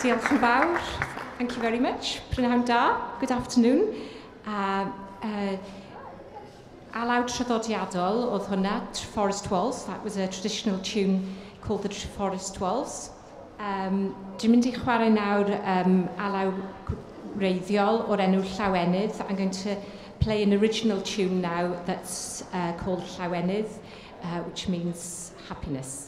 Diolch yn fawr. Thank you very much. Prynhawn da. Good afternoon. Alaw traddodiadol oedd hwnna, Treforest Waltz. That was a traditional tune called the Treforest Waltz. Dwi'n mynd i chwarae nawr alaw reiddiol o'r enw Llawenydd. I'm going to play an original tune now that's called Llawenydd, which means happiness.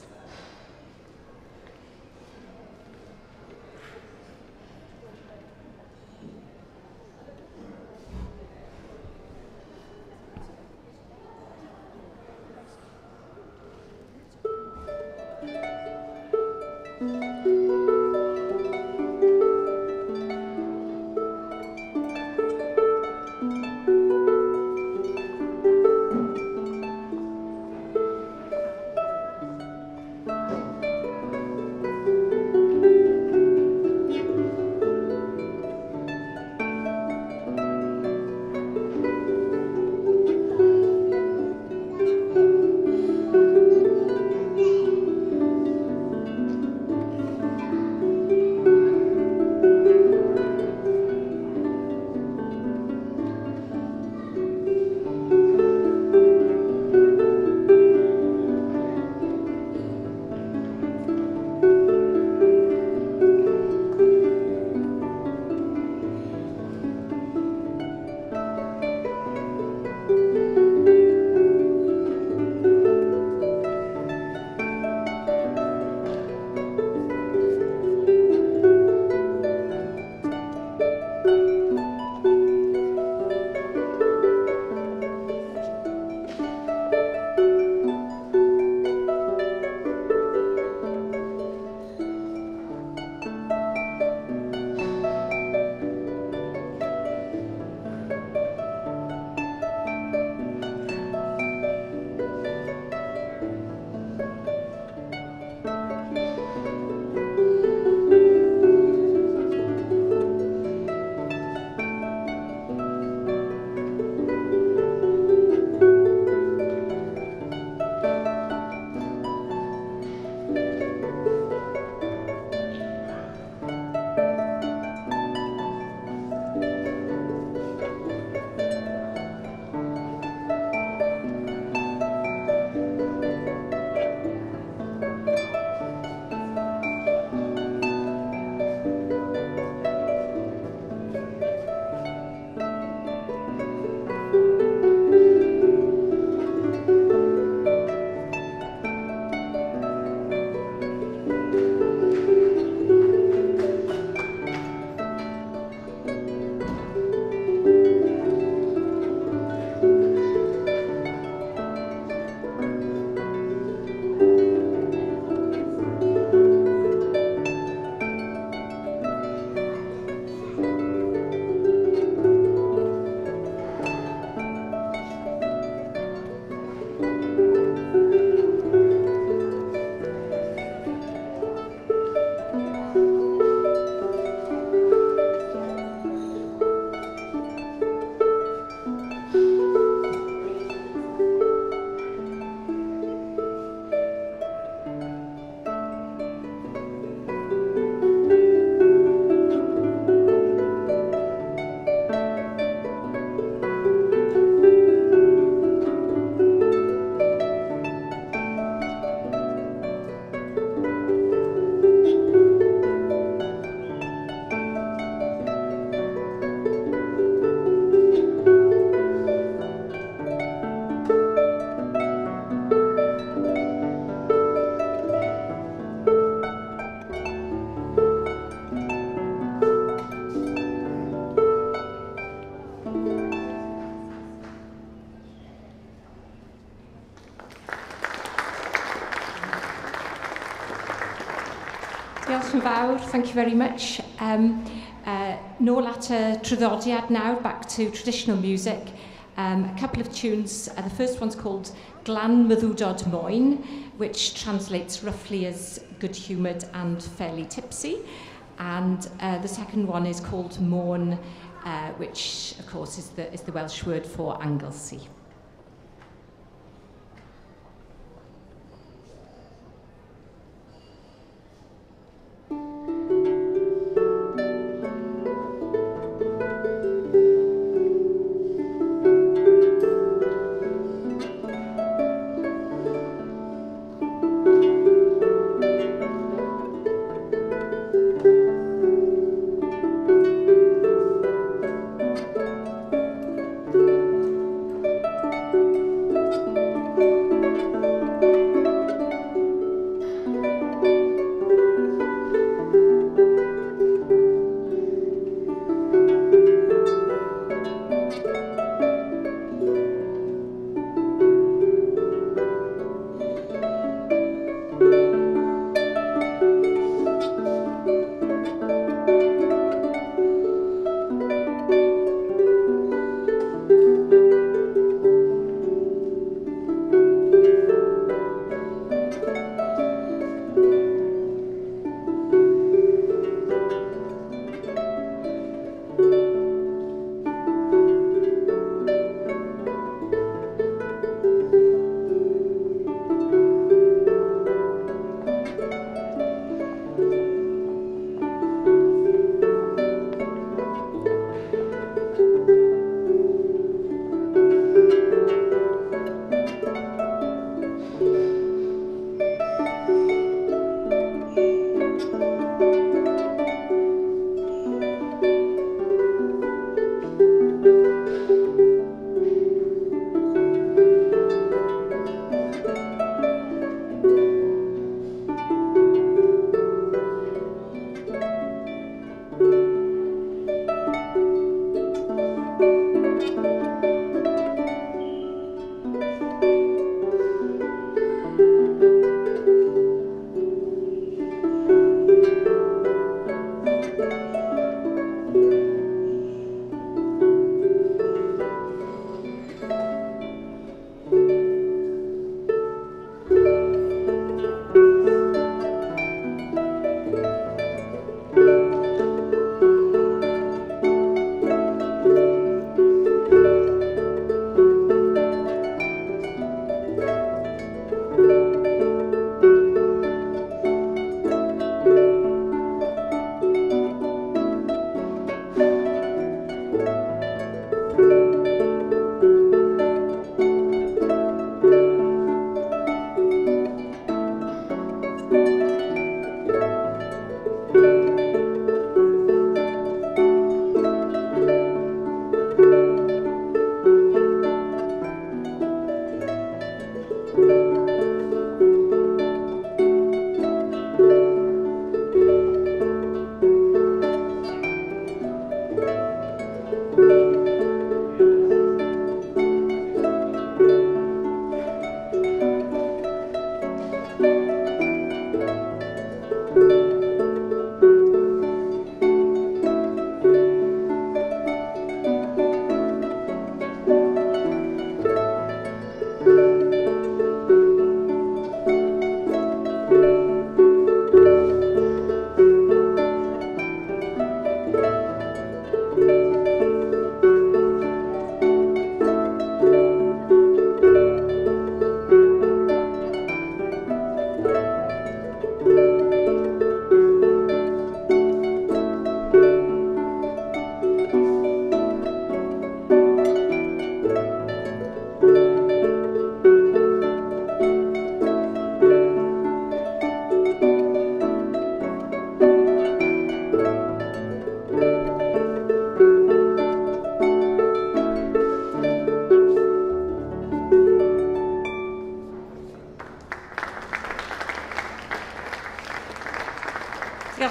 Diolch yn fawr, thank you very much. Nôl at y traddodiad now, back to traditional music. A couple of tunes. The first one's called Glan Myddwdod Moyn, which translates roughly as good-humoured and fairly tipsy. And the second one is called Morn, which, of course, is the Welsh word for Anglesey.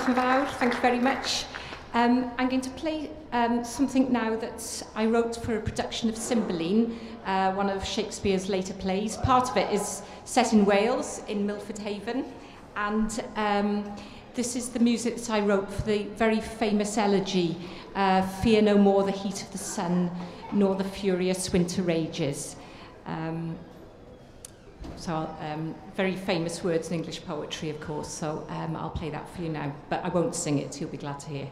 Diolch yn fawr, thank you very much. I'm going to play something now that I wrote for a production of Cymru, one of Shakespeare's later plays. Part of it is set in Wales, in Milford Haven, and this is the music that I wrote for the very famous elegy, Fear no more the heat of the sun, nor the furious winter rages. Very famous words in English poetry, of course, so I'll play that for you now, but I won't sing it, you'll be glad to hear.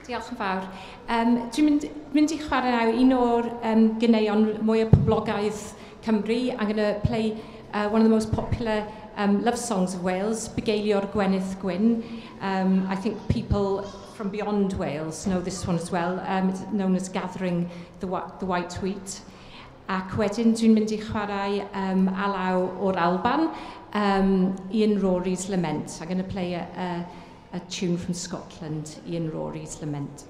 Diolch yn fawr. Dwi'n mynd I chwarae nawr un o'r ganeuon mwyaf poblogaidd Cymru. I'm going to play one of the most popular love songs of Wales, Bugeilio'r Gwenith Gwyn. I think people from beyond Wales know this one as well. It's known as Gathering the White Wheat. Ac wedyn dwi'n mynd I chwarae Alaw o'r Alban, Ian Rory's Lament. I'm going to play a tune from Scotland, Ian Rory's Lament.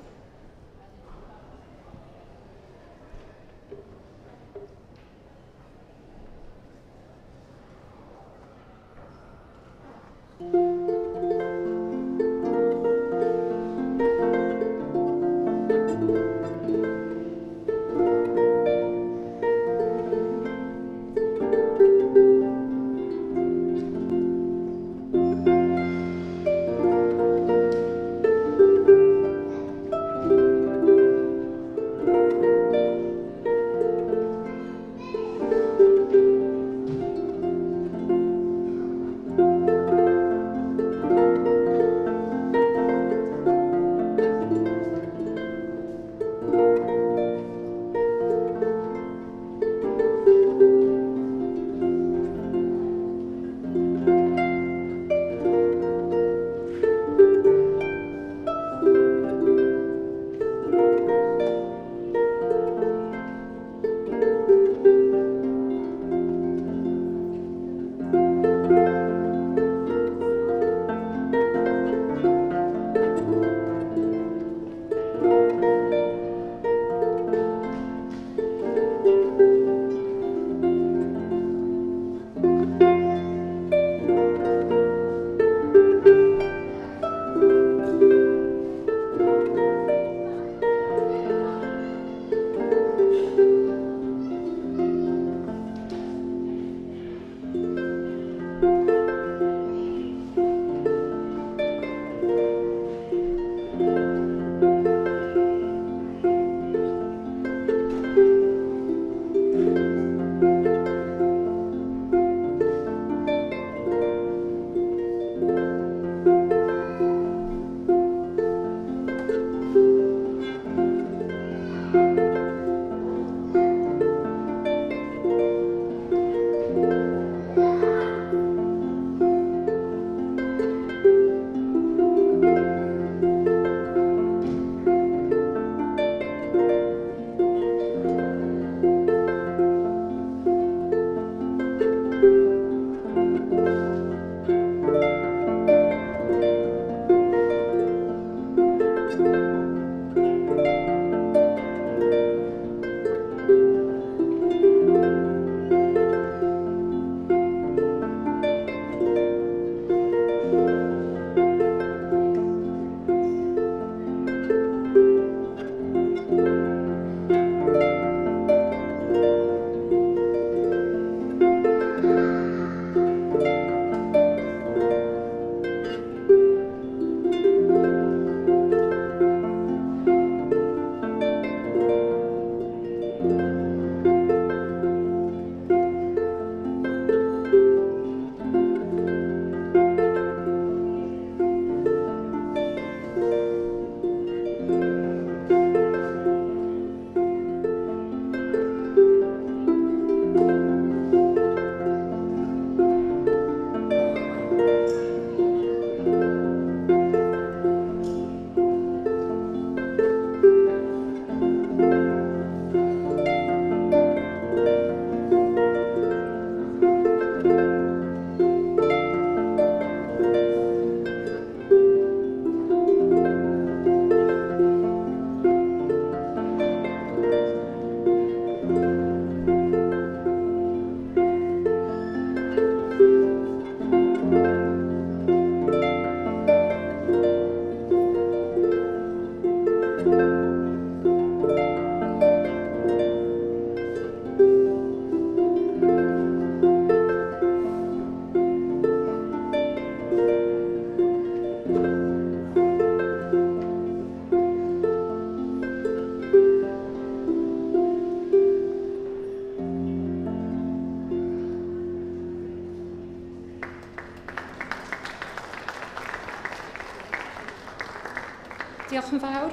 Diolch yn fawr.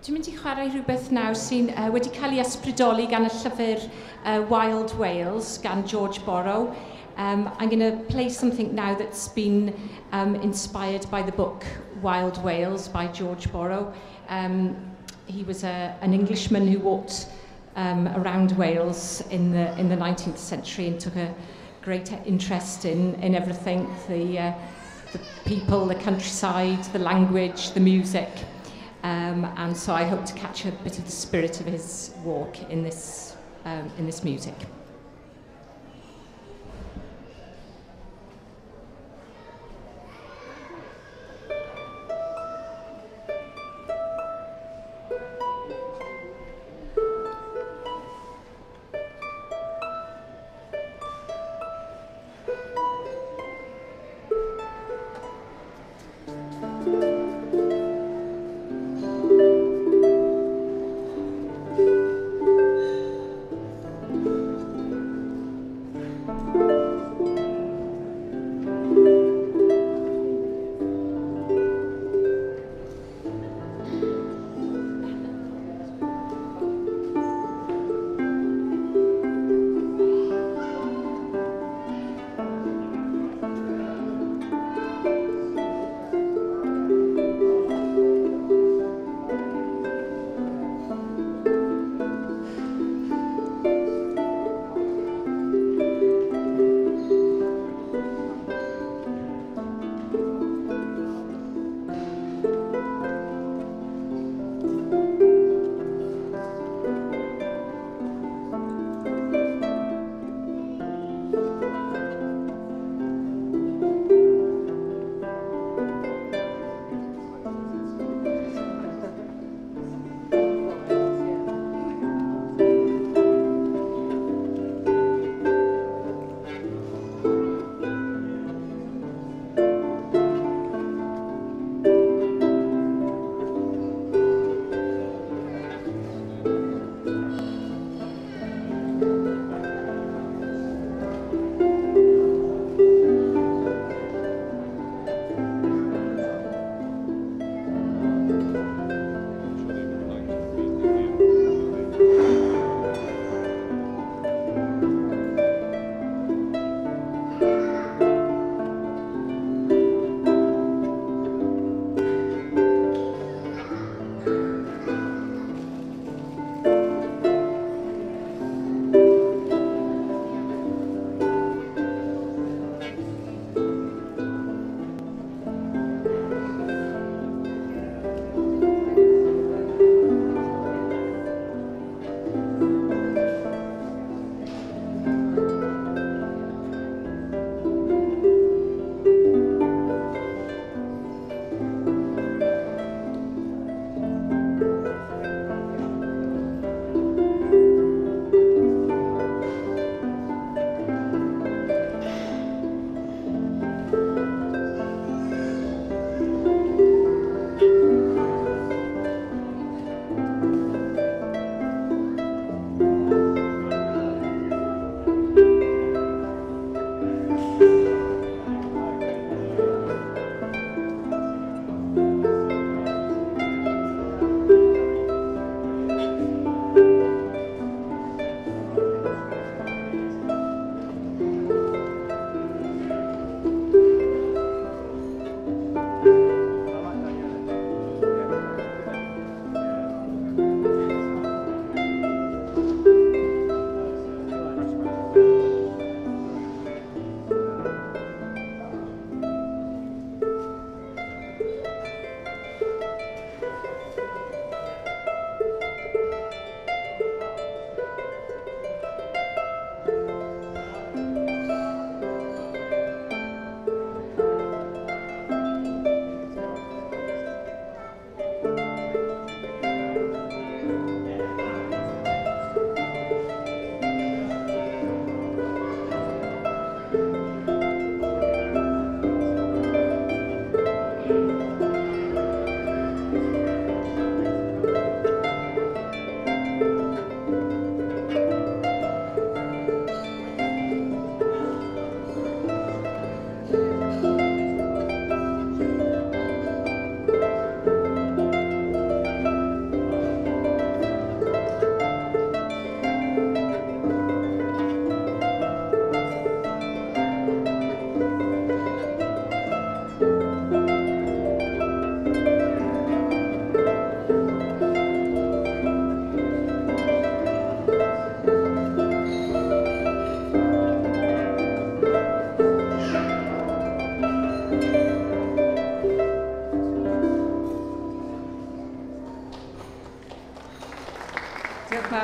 Dwi'n mynd i chwarae rhywbeth nawr sy'n wedi cael ei ysbrydoli gan y llyfr Wild Wales gan George Borrow. I'm going to play something now that's been inspired by the book Wild Wales by George Borrow. He was an Englishman who walked around Wales in the 19th century and took a great interest in everything, the people, the countryside, the language, the music. And so I hope to catch a bit of the spirit of his walk in this music.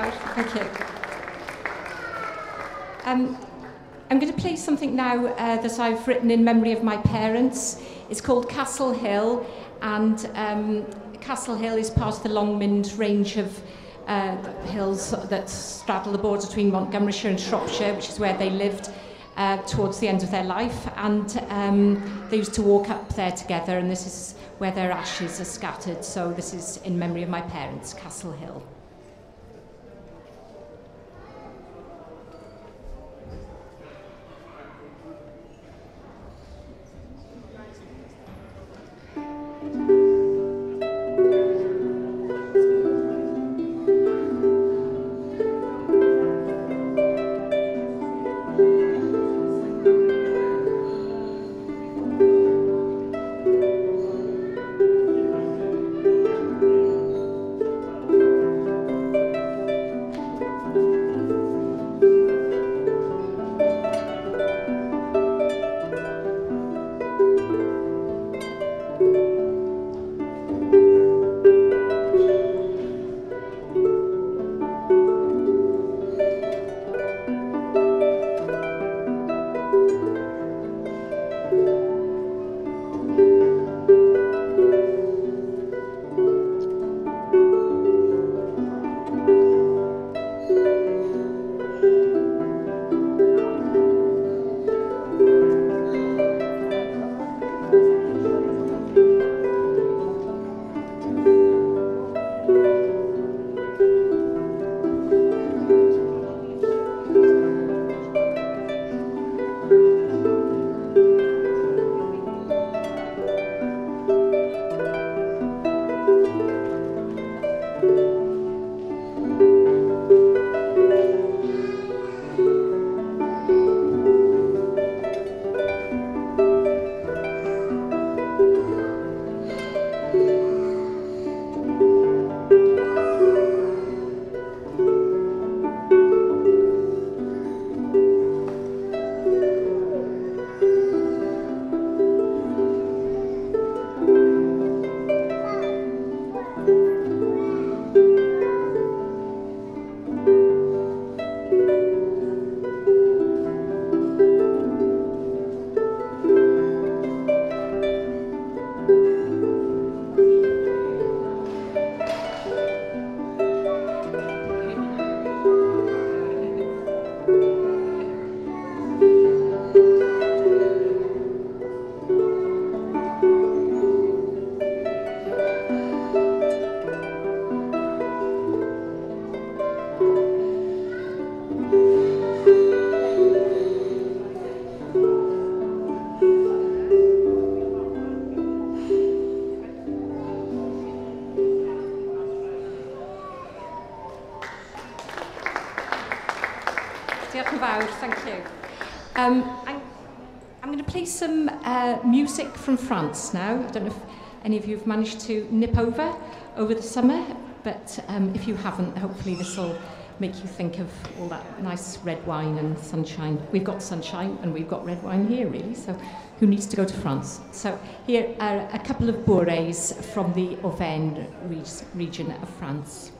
fawr. Thank you. I'm going to play something now that I've written in memory of my parents. It's called Castle Hill, and Castle Hill is part of the Longmynd range of hills that straddle the border between Montgomeryshire and Shropshire, which is where they lived towards the end of their life. And they used to walk up there together, and this is where their ashes are scattered. So this is in memory of my parents, Castle Hill. Diolch yn fawr, thank you. I'm going to play some music from France now. I don't know if any of you have managed to nip over the summer, but if you haven't, hopefully this will make you think of all that nice red wine and sunshine. We've got sunshine and we've got red wine here, really, so who needs to go to France? So here are a couple of bourrées from the Auvergne region of France.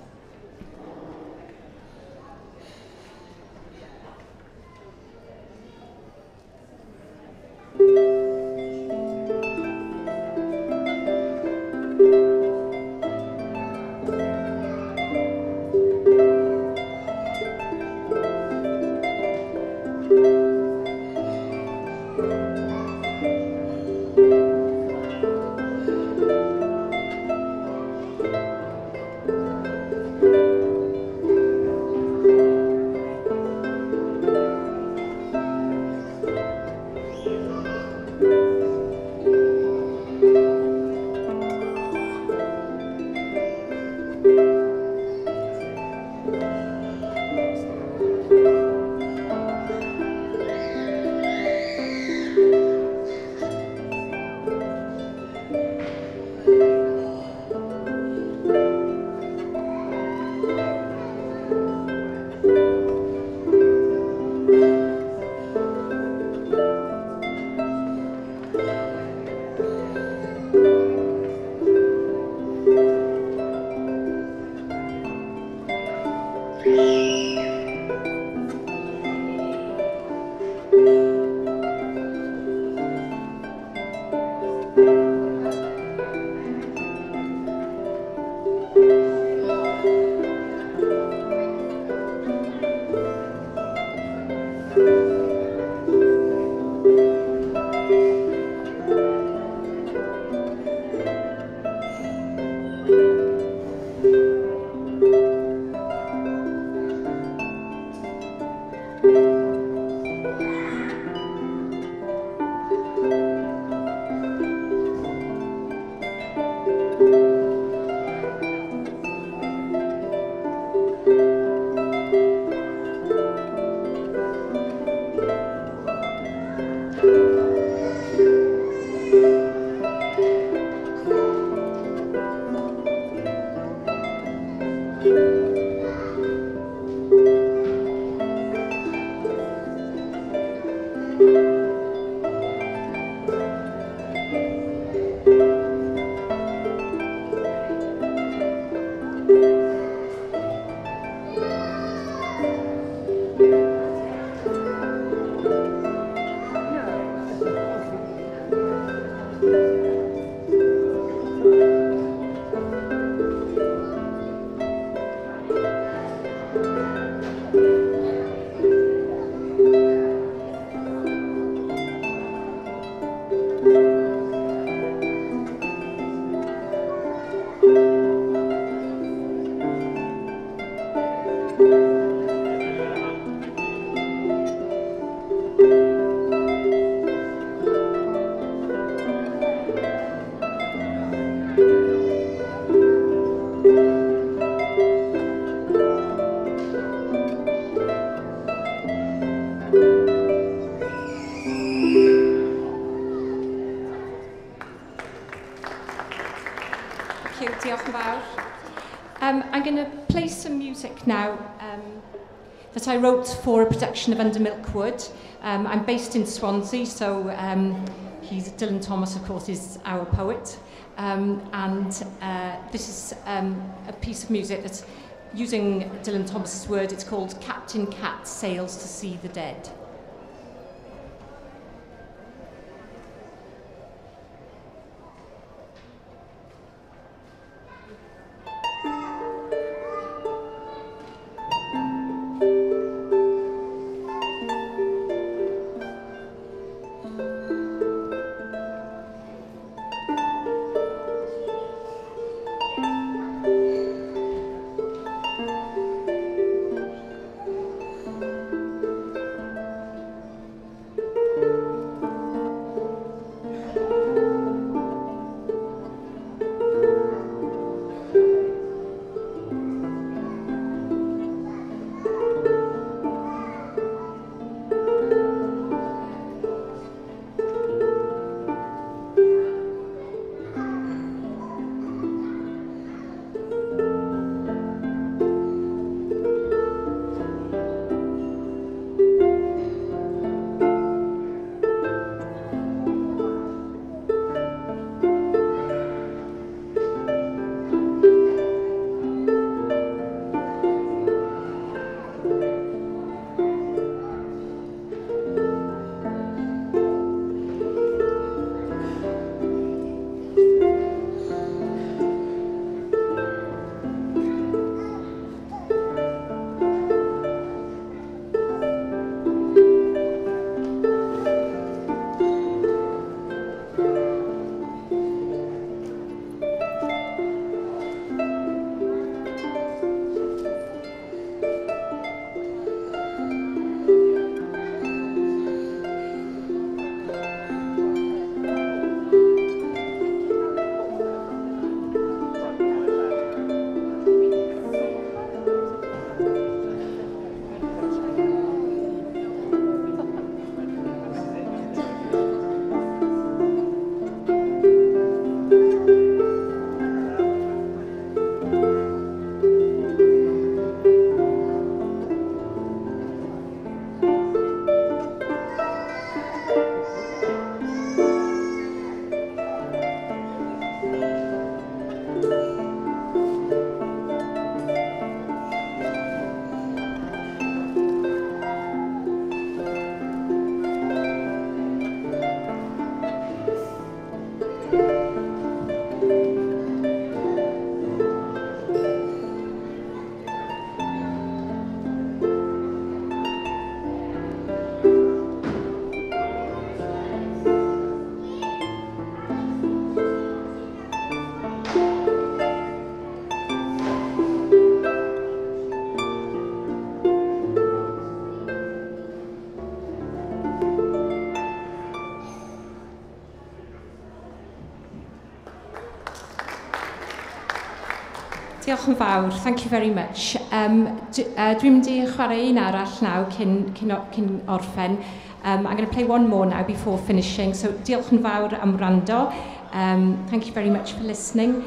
I'm going to play some music now that I wrote for a production of Under Milkwood. I'm based in Swansea, so Dylan Thomas, of course, is our poet. This is a piece of music that's using Dylan Thomas's word. It's called Captain Cat Sails to See the Dead. Diolch yn fawr, thank you very much. Dwi'n mynd i chwarae un arall naw cyn orffen. I'm going to play one more now before finishing, so diolch yn fawr am wrando. Thank you very much for listening.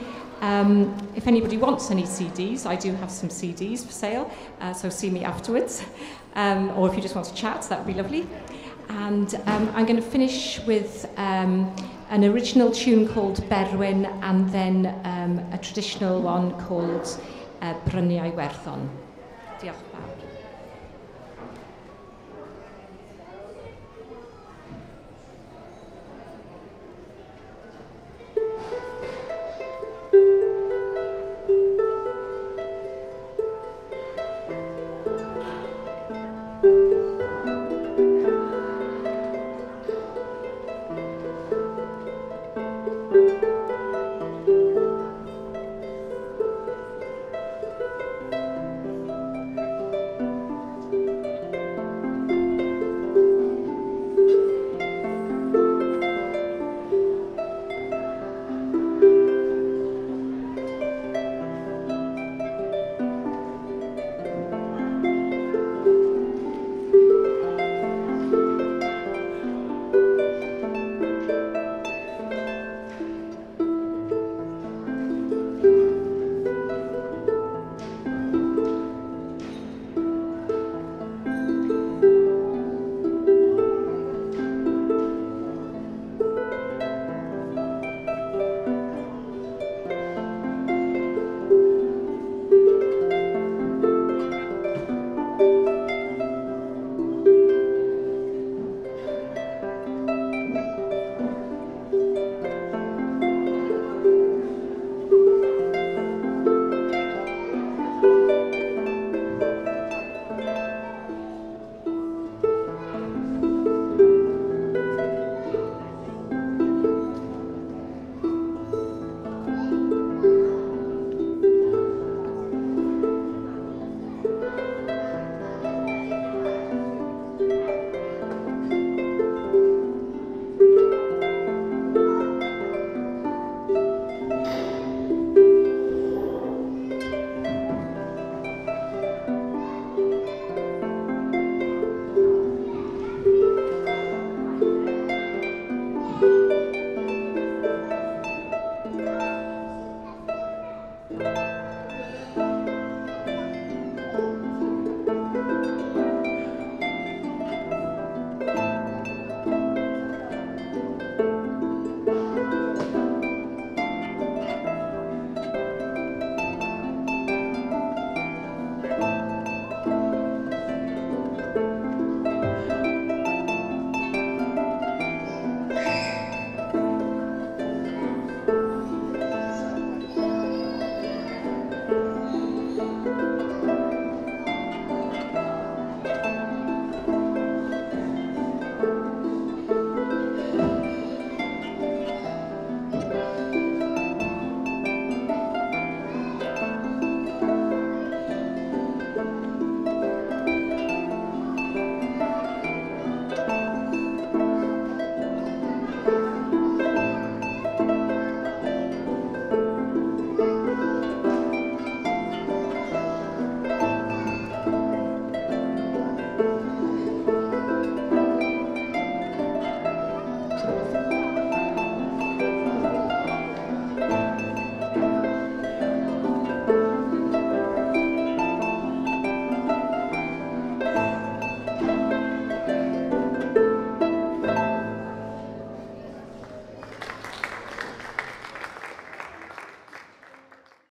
If anybody wants any CDs, I do have some CDs for sale, so see me afterwards. Or if you just want to chat, that would be lovely. And I'm going to finish with an original tune called Berwyn and then a traditional one called Bryniau Werddon. Diolch yn fawr.